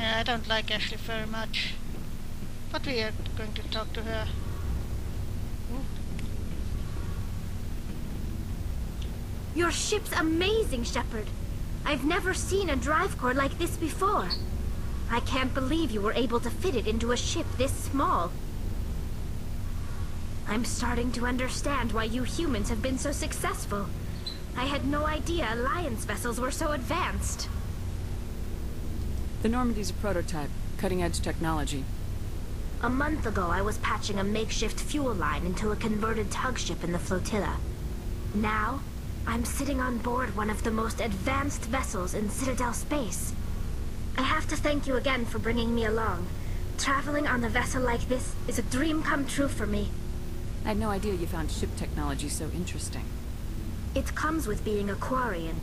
Yeah, I don't like Ashley very much. But we are going to talk to her. Ooh. Your ship's amazing, Shepard. I've never seen a drive core like this before. I can't believe you were able to fit it into a ship this small. I'm starting to understand why you humans have been so successful. I had no idea Alliance vessels were so advanced. The Normandy's a prototype, cutting-edge technology. A month ago, I was patching a makeshift fuel line into a converted tug ship in the flotilla. Now, I'm sitting on board one of the most advanced vessels in Citadel space. I have to thank you again for bringing me along. Traveling on a vessel like this is a dream come true for me. I had no idea you found ship technology so interesting. It comes with being a Quarian.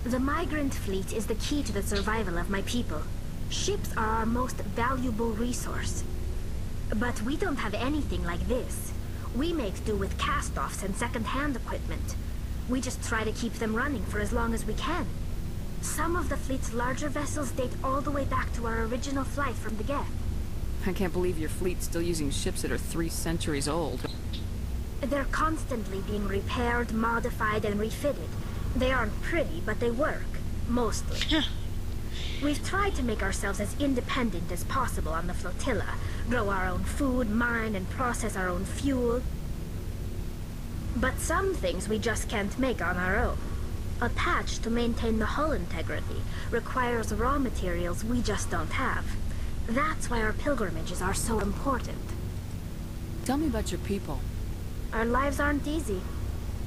The migrant fleet is the key to the survival of my people. Ships are our most valuable resource. But we don't have anything like this. We make do with cast-offs and second-hand equipment. We just try to keep them running for as long as we can. Some of the fleet's larger vessels date all the way back to our original flight from the Geth. I can't believe your fleet's still using ships that are 3 centuries old. They're constantly being repaired, modified, and refitted. They aren't pretty, but they work. Mostly. We've tried to make ourselves as independent as possible on the flotilla. Grow our own food, mine, and process our own fuel. But some things we just can't make on our own. A patch to maintain the hull integrity requires raw materials we just don't have. That's why our pilgrimages are so important. Tell me about your people. Our lives aren't easy.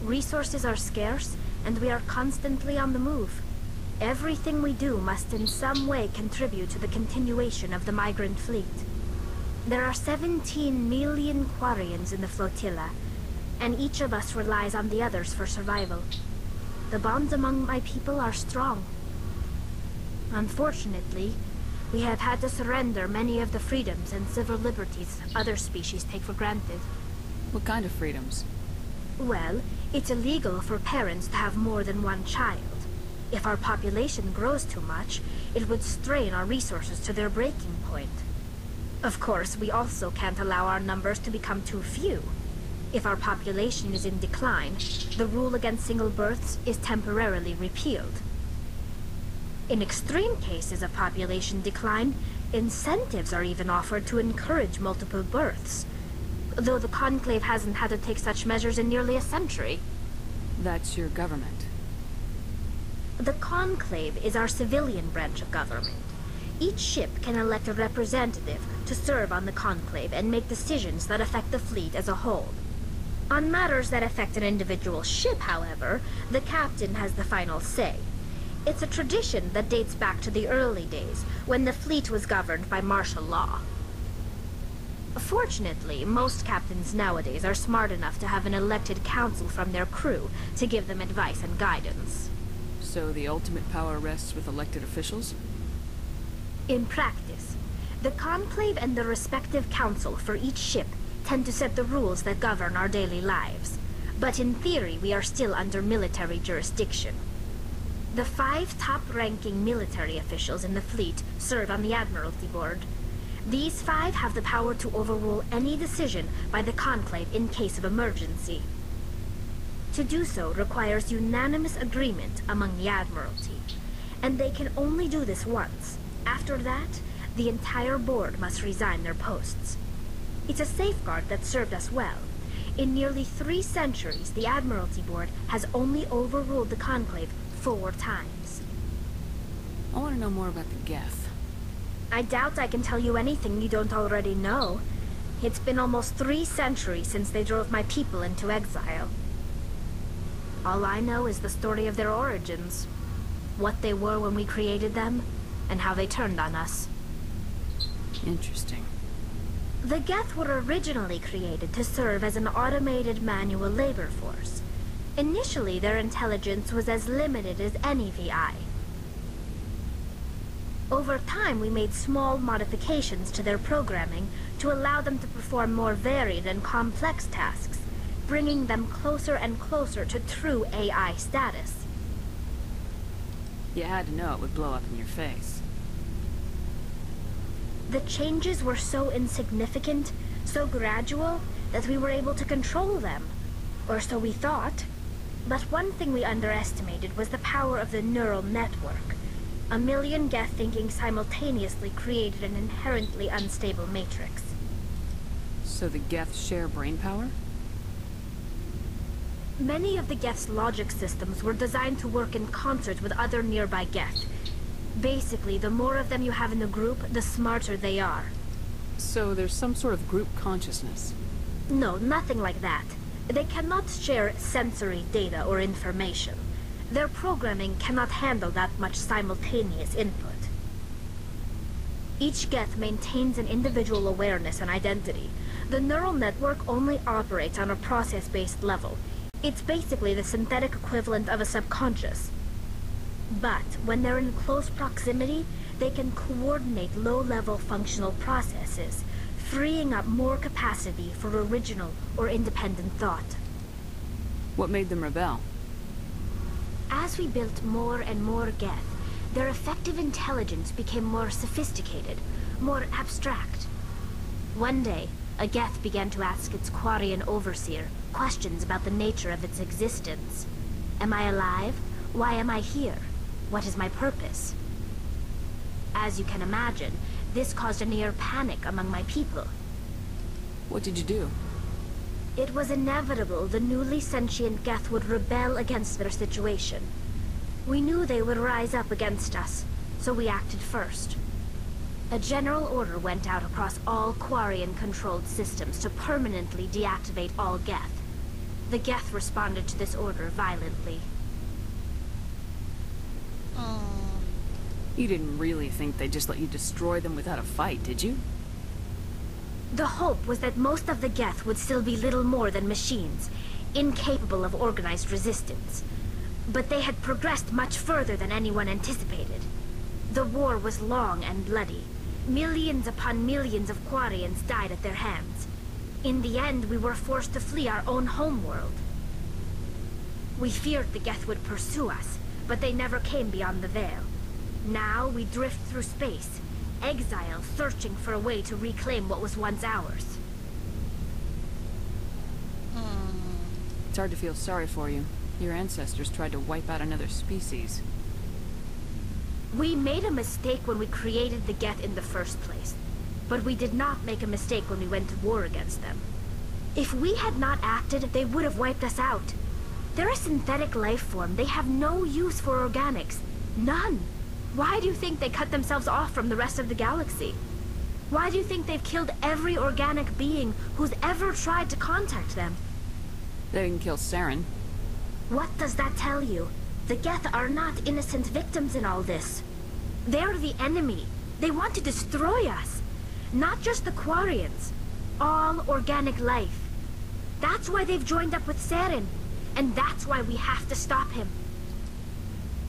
Resources are scarce, and we are constantly on the move. Everything we do must in some way contribute to the continuation of the migrant fleet. There are 17 million Quarians in the flotilla, and each of us relies on the others for survival. The bonds among my people are strong. Unfortunately, we have had to surrender many of the freedoms and civil liberties other species take for granted. What kind of freedoms? Well, it's illegal for parents to have more than one child. If our population grows too much, it would strain our resources to their breaking point. Of course, we also can't allow our numbers to become too few. If our population is in decline, the rule against single births is temporarily repealed. In extreme cases of population decline, incentives are even offered to encourage multiple births, though the Conclave hasn't had to take such measures in nearly a century. That's your government. The Conclave is our civilian branch of government. Each ship can elect a representative to serve on the Conclave and make decisions that affect the fleet as a whole. On matters that affect an individual ship, however, the captain has the final say. It's a tradition that dates back to the early days, when the fleet was governed by martial law. Fortunately, most captains nowadays are smart enough to have an elected council from their crew to give them advice and guidance. So the ultimate power rests with elected officials? In practice, the Conclave and the respective council for each ship tend to set the rules that govern our daily lives. But in theory, we are still under military jurisdiction. The 5 top-ranking military officials in the fleet serve on the Admiralty Board. These 5 have the power to overrule any decision by the Conclave in case of emergency. To do so requires unanimous agreement among the Admiralty, and they can only do this once. After that, the entire board must resign their posts. It's a safeguard that served us well. In nearly 3 centuries, the Admiralty Board has only overruled the Conclave 4 times. I want to know more about the Geth. I doubt I can tell you anything you don't already know. It's been almost 3 centuries since they drove my people into exile. All I know is the story of their origins, what they were when we created them, and how they turned on us. Interesting. The Geth were originally created to serve as an automated manual labor force. Initially, their intelligence was as limited as any VI. Over time, we made small modifications to their programming to allow them to perform more varied and complex tasks, bringing them closer and closer to true AI status. You had to know it would blow up in your face. The changes were so insignificant, so gradual, that we were able to control them. Or so we thought. But one thing we underestimated was the power of the neural network. A million Geth thinking simultaneously created an inherently unstable matrix. So the Geth share brain power? Many of the Geth's logic systems were designed to work in concert with other nearby Geth. Basically, the more of them you have in the group, the smarter they are. So there's some sort of group consciousness? No, nothing like that. They cannot share sensory data or information. Their programming cannot handle that much simultaneous input. Each Geth maintains an individual awareness and identity. The neural network only operates on a process-based level. It's basically the synthetic equivalent of a subconscious. But when they're in close proximity, they can coordinate low-level functional processes, freeing up more capacity for original or independent thought. What made them rebel? As we built more and more Geth, their effective intelligence became more sophisticated, more abstract. One day, a Geth began to ask its Quarian overseer questions about the nature of its existence. Am I alive? Why am I here? What is my purpose? As you can imagine, this caused a near panic among my people. What did you do? It was inevitable the newly sentient Geth would rebel against their situation. We knew they would rise up against us, so we acted first. A general order went out across all Quarian-controlled systems to permanently deactivate all Geth. The Geth responded to this order violently. You didn't really think they'd just let you destroy them without a fight, did you? The hope was that most of the Geth would still be little more than machines, incapable of organized resistance. But they had progressed much further than anyone anticipated. The war was long and bloody. Millions upon millions of Quarians died at their hands. In the end, we were forced to flee our own homeworld. We feared the Geth would pursue us, but they never came beyond the Veil. Now we drift through space, exile searching for a way to reclaim what was once ours. It's hard to feel sorry for you. Your ancestors tried to wipe out another species. We made a mistake when we created the Geth in the first place, but we did not make a mistake when we went to war against them. If we had not acted, they would have wiped us out. They're a synthetic life form. They have no use for organics. None. Why do you think they cut themselves off from the rest of the galaxy? Why do you think they've killed every organic being who's ever tried to contact them? They didn't kill Saren. What does that tell you? The Geth are not innocent victims in all this. They're the enemy. They want to destroy us. Not just the Quarians. All organic life. That's why they've joined up with Saren. And that's why we have to stop him.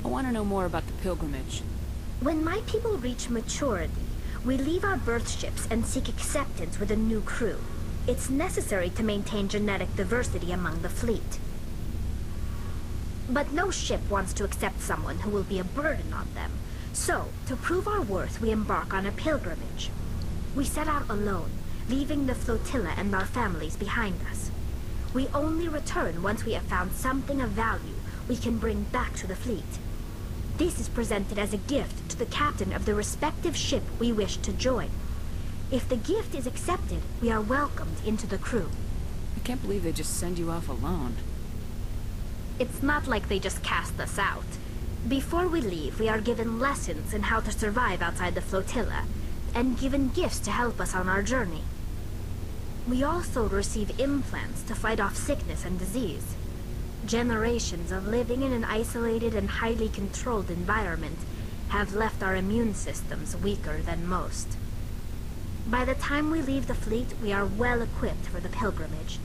I want to know more about the pilgrimage. When my people reach maturity, we leave our birth ships and seek acceptance with a new crew. It's necessary to maintain genetic diversity among the fleet. But no ship wants to accept someone who will be a burden on them. So, to prove our worth, we embark on a pilgrimage. We set out alone, leaving the flotilla and our families behind us. We only return once we have found something of value we can bring back to the fleet. This is presented as a gift to the captain of the respective ship we wish to join. If the gift is accepted, we are welcomed into the crew. I can't believe they just send you off alone. It's not like they just cast us out. Before we leave, we are given lessons in how to survive outside the flotilla, and given gifts to help us on our journey. We also receive implants to fight off sickness and disease. Generations of living in an isolated and highly controlled environment have left our immune systems weaker than most. By the time we leave the fleet, we are well equipped for the pilgrimage.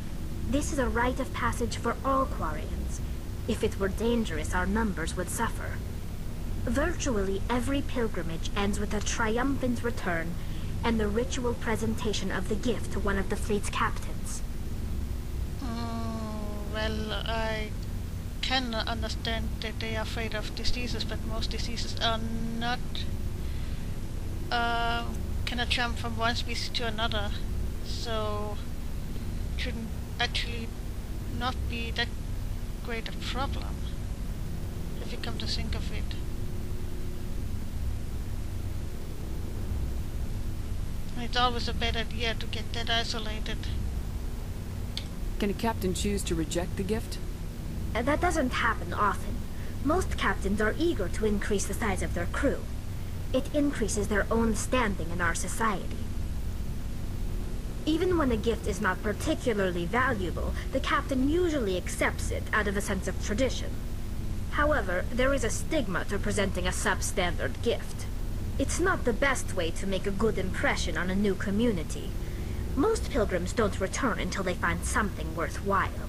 This is a rite of passage for all Quarians. If it were dangerous, our numbers would suffer. Virtually every pilgrimage ends with a triumphant return and the ritual presentation of the gift to one of the fleet's captains. Well, I can understand that they are afraid of diseases, but most diseases are not... can gonna jump from one species to another, so it shouldn't actually not be that great a problem, if you come to think of it. And it's always a bad idea to get that isolated. Can a captain choose to reject the gift? That doesn't happen often. Most captains are eager to increase the size of their crew. It increases their own standing in our society. Even when a gift is not particularly valuable, the captain usually accepts it out of a sense of tradition. However, there is a stigma to presenting a substandard gift. It's not the best way to make a good impression on a new community. Most pilgrims don't return until they find something worthwhile.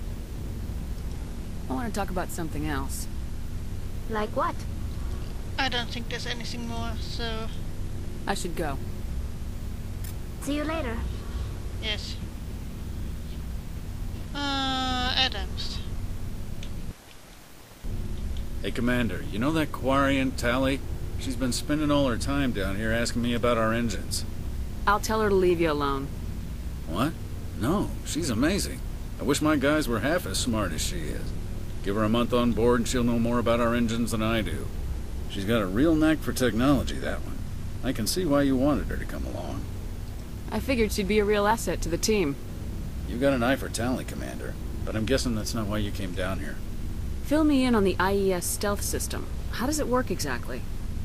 I want to talk about something else. Like what? I don't think there's anything more, so I should go. See you later. yes. Adams. Hey, Commander, you know that Quarian, Tally? She's been spending all her time down here asking me about our engines. I'll tell her to leave you alone. What? No, she's amazing. I wish my guys were half as smart as she is. Give her a month on board and she'll know more about our engines than I do. She's got a real knack for technology, that one. I can see why you wanted her to come along. I figured she'd be a real asset to the team. You got an eye for Tally, Commander, but I'm guessing that's not why you came down here. Fill me in on the IES stealth system. How does it work exactly?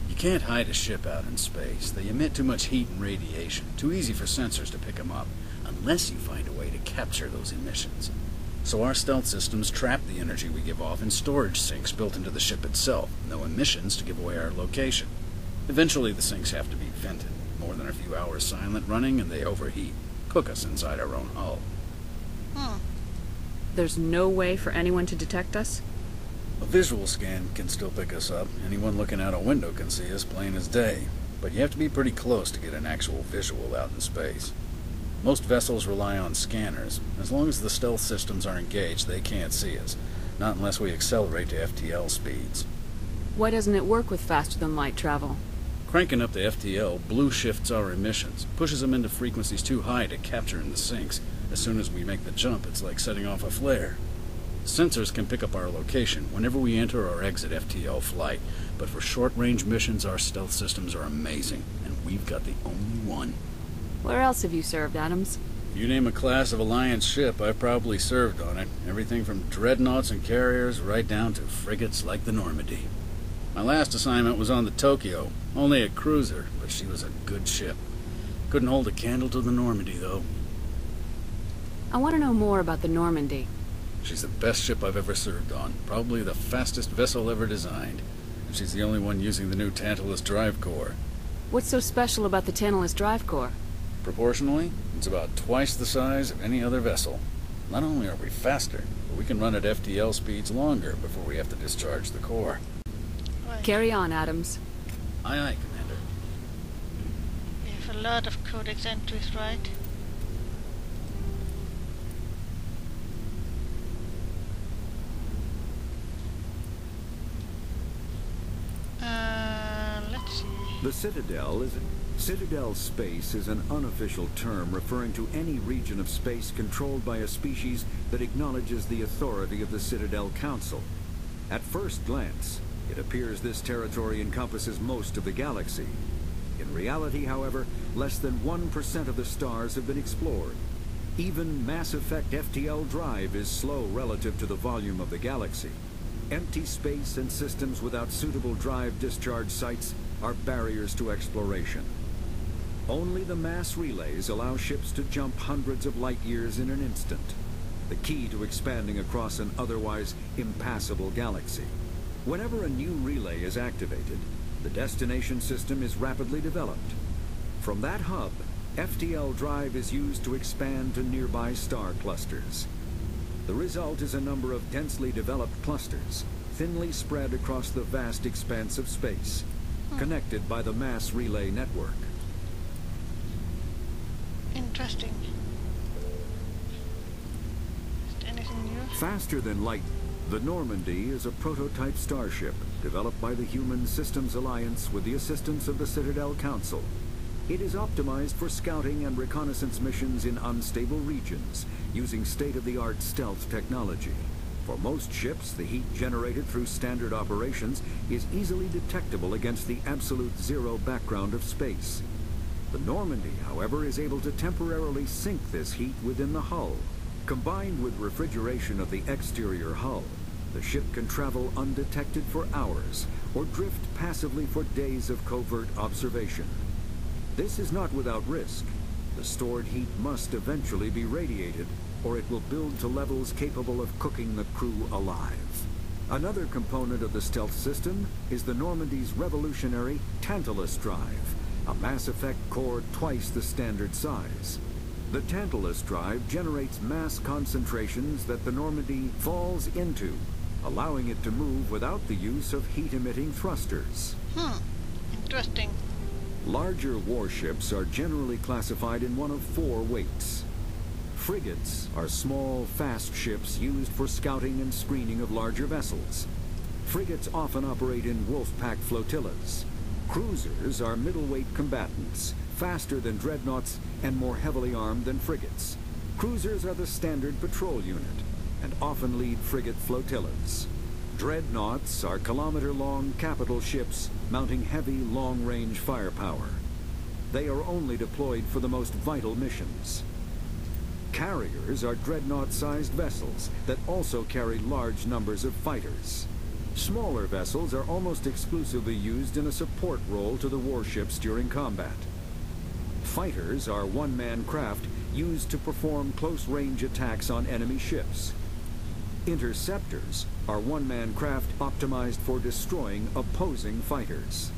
You can't hide a ship out in space. They emit too much heat and radiation. Too easy for sensors to pick them up, unless you find a way to capture those emissions. So our stealth systems trap the energy we give off in storage sinks built into the ship itself. No emissions to give away our location. Eventually the sinks have to be vented. More than a few hours silent running and they overheat. Cook us inside our own hull. There's no way for anyone to detect us? A visual scan can still pick us up. Anyone looking out a window can see us plain as day. But you have to be pretty close to get an actual visual out in space. Most vessels rely on scanners. As long as the stealth systems are engaged, they can't see us. Not unless we accelerate to FTL speeds. Why doesn't it work with faster-than-light travel? Cranking up the FTL blue shifts our emissions, pushes them into frequencies too high to capture in the sinks. As soon as we make the jump, it's like setting off a flare. Sensors can pick up our location whenever we enter or exit FTL flight, but for short-range missions, our stealth systems are amazing, and we've got the only one. Where else have you served, Adams? If you name a class of Alliance ship, I've probably served on it. Everything from dreadnoughts and carriers right down to frigates like the Normandy. My last assignment was on the Tokyo, only a cruiser, but she was a good ship. Couldn't hold a candle to the Normandy, though. I want to know more about the Normandy. She's the best ship I've ever served on, probably the fastest vessel ever designed. And she's the only one using the new Tantalus drive core. What's so special about the Tantalus drive core? Proportionally, it's about twice the size of any other vessel. Not only are we faster, but we can run at FTL speeds longer before we have to discharge the core. Right. Carry on, Adams. Aye, aye, Commander. We have a lot of codex entries, right? Let's see. The Citadel space is an unofficial term referring to any region of space controlled by a species that acknowledges the authority of the Citadel Council. At first glance, it appears this territory encompasses most of the galaxy. In reality, however, less than 1% of the stars have been explored. Even Mass Effect FTL drive is slow relative to the volume of the galaxy. Empty space and systems without suitable drive discharge sites are barriers to exploration. Only the mass relays allow ships to jump hundreds of light years in an instant, the key to expanding across an otherwise impassable galaxy. Whenever a new relay is activated, the destination system is rapidly developed. From that hub, FTL drive is used to expand to nearby star clusters. The result is a number of densely developed clusters, thinly spread across the vast expanse of space, connected by the mass relay network. Interesting. Is there anything new? Faster than light, the Normandy is a prototype starship developed by the Human Systems Alliance with the assistance of the Citadel Council. It is optimized for scouting and reconnaissance missions in unstable regions, using state-of-the-art stealth technology. For most ships, the heat generated through standard operations is easily detectable against the absolute zero background of space. The Normandy, however, is able to temporarily sink this heat within the hull. Combined with refrigeration of the exterior hull, the ship can travel undetected for hours, or drift passively for days of covert observation. This is not without risk. The stored heat must eventually be radiated, or it will build to levels capable of cooking the crew alive. Another component of the stealth system is the Normandy's revolutionary Tantalus drive, a Mass Effect core twice the standard size. The Tantalus drive generates mass concentrations that the Normandy falls into, allowing it to move without the use of heat-emitting thrusters. Interesting. Larger warships are generally classified in one of 4 weights. Frigates are small, fast ships used for scouting and screening of larger vessels. Frigates often operate in wolf-pack flotillas. Cruisers are middleweight combatants, faster than dreadnoughts and more heavily armed than frigates. Cruisers are the standard patrol unit and often lead frigate flotillas. Dreadnoughts are kilometer-long capital ships mounting heavy, long-range firepower. They are only deployed for the most vital missions. Carriers are dreadnought-sized vessels that also carry large numbers of fighters. Smaller vessels are almost exclusively used in a support role to the warships during combat. Fighters are one-man craft used to perform close-range attacks on enemy ships. Interceptors are one-man craft optimized for destroying opposing fighters.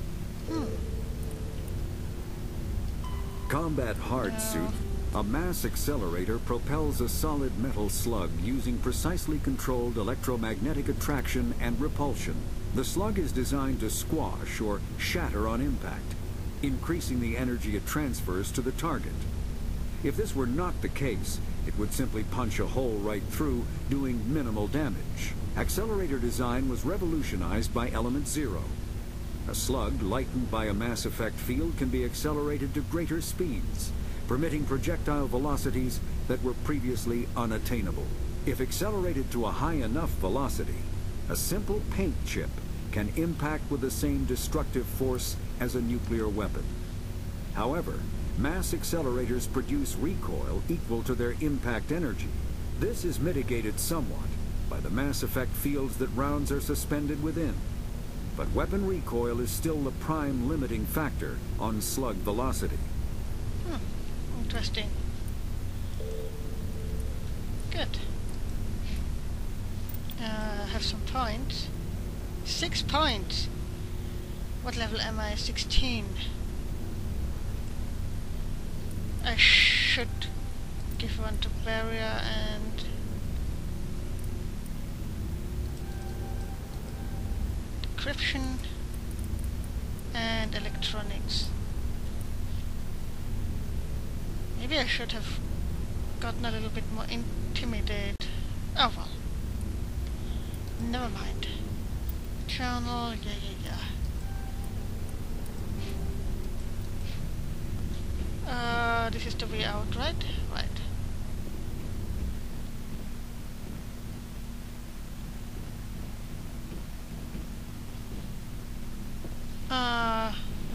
Combat hard suit. A mass accelerator propels a solid metal slug using precisely controlled electromagnetic attraction and repulsion. The slug is designed to squash or shatter on impact, increasing the energy it transfers to the target. If this were not the case, it would simply punch a hole right through, doing minimal damage. Accelerator design was revolutionized by Element Zero. A slug lightened by a Mass Effect field can be accelerated to greater speeds, permitting projectile velocities that were previously unattainable. If accelerated to a high enough velocity, a simple paint chip can impact with the same destructive force as a nuclear weapon. However, mass accelerators produce recoil equal to their impact energy. This is mitigated somewhat by the Mass Effect fields that rounds are suspended within. But weapon recoil is still the prime limiting factor on slug velocity. Interesting. Good. Have some points. 6 points. What level am I? 16. I should give one to barrier and decryption and electronics. Maybe I should have gotten a little bit more intimidated. Oh well. Never mind. Journal, yeah. This is the way out, right? Right.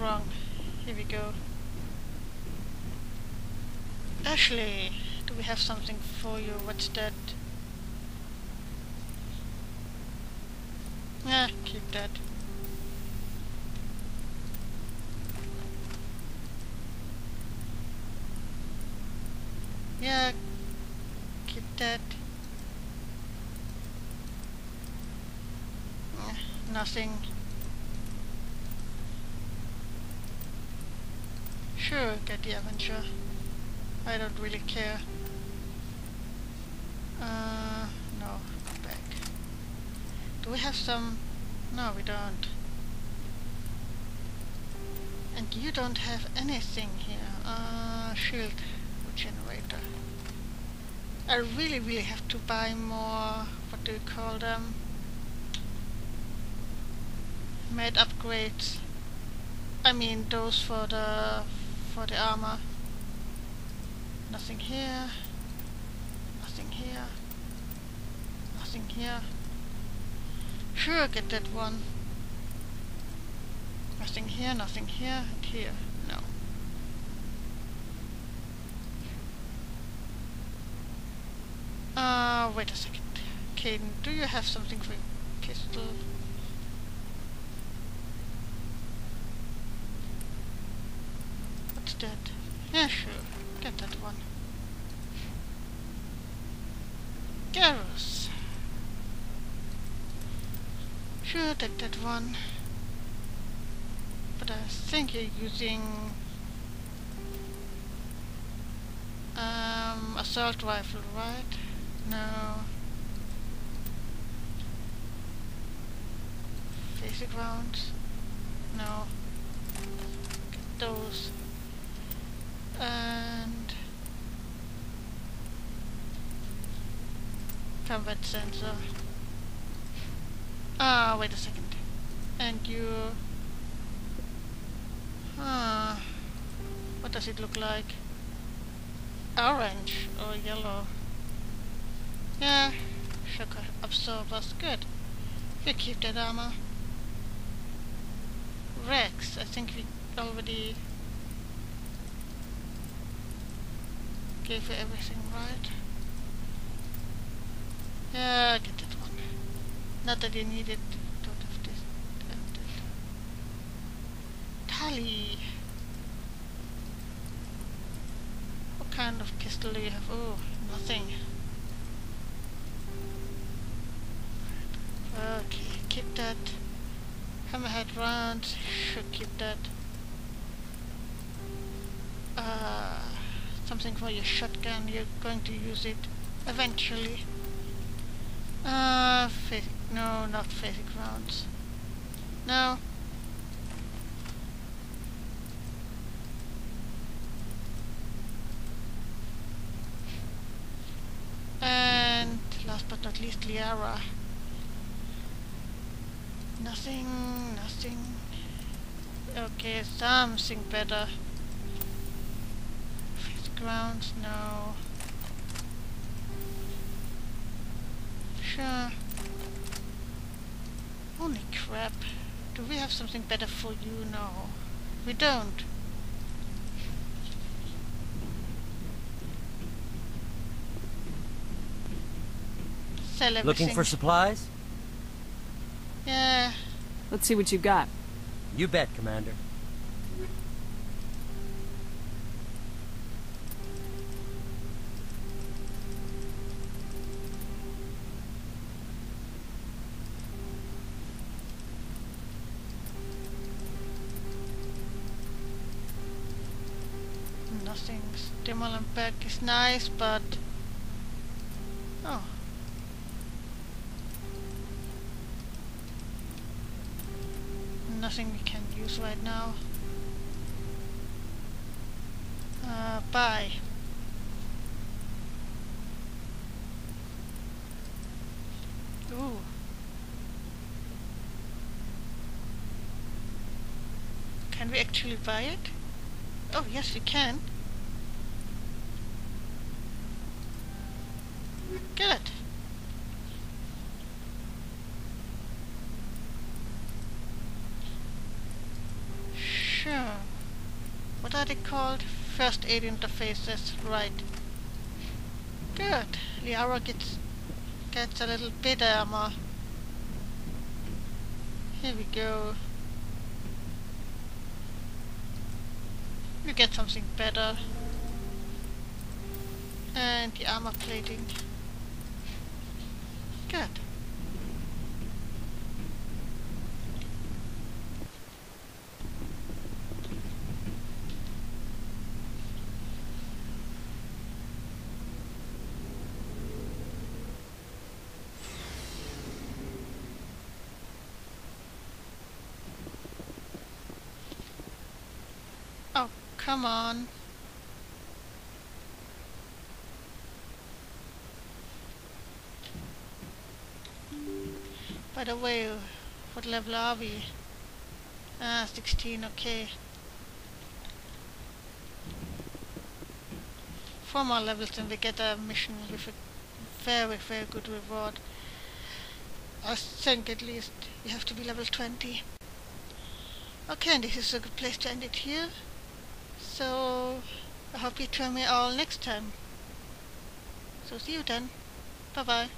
Wrong. Here we go. Ashley, do we have something for you? What's that? Yeah, keep that. Yeah, keep that. Nothing. Sure, get the Avenger. I don't really care. No, back. Do we have some? No, we don't. And you don't have anything here. Shield generator. I really have to buy more, what do you call them? Med upgrades. I mean those for the for the armor. Nothing here. Nothing here. Nothing here. Sure, get that one. Nothing here, nothing here, and here. No. Wait a second. Caden, do you have something for pistol? What's that? Yeah, sure. Get that one. Garrus. Sure, take that one. But I think you're using assault rifle, right? No. Basic rounds? No. Get those. And combat sensor. Wait a second. And you... what does it look like? Orange or yellow? Yeah, shock absorbers, good. You keep that armor. Rex, I think we already gave you everything, right? Yeah, get that one. Not that you need it. Don't have this. Tally. What kind of pistol do you have? Oh, nothing. Okay, keep that. Hammerhead rounds, should keep that. Something for your shotgun, you're going to use it eventually. No, not basic rounds. No. And last but not least, Liara. Nothing. Okay, something better. Basic rounds, no. Sure. Holy crap. Do we have something better for you? No. We don't. Sell everything. Looking for supplies? Yeah. Let's see what you've got. You bet, Commander. Nothing. Stimulant pack is nice, but... Oh. Nothing we can use right now. Buy. Ooh. Can we actually buy it? Oh, yes, we can. Good. Sure. What are they called? First aid interfaces, right. Good. Liara gets a little bit armor. Here we go. We get something better. And the armor plating. Good. Oh, come on. By the way, what level are we? 16, okay. 4 more levels, then we get a mission with a very, very good reward. I think at least you have to be level 20. Okay, and this is a good place to end it here. So, I hope you join me all next time. So see you then. Bye bye.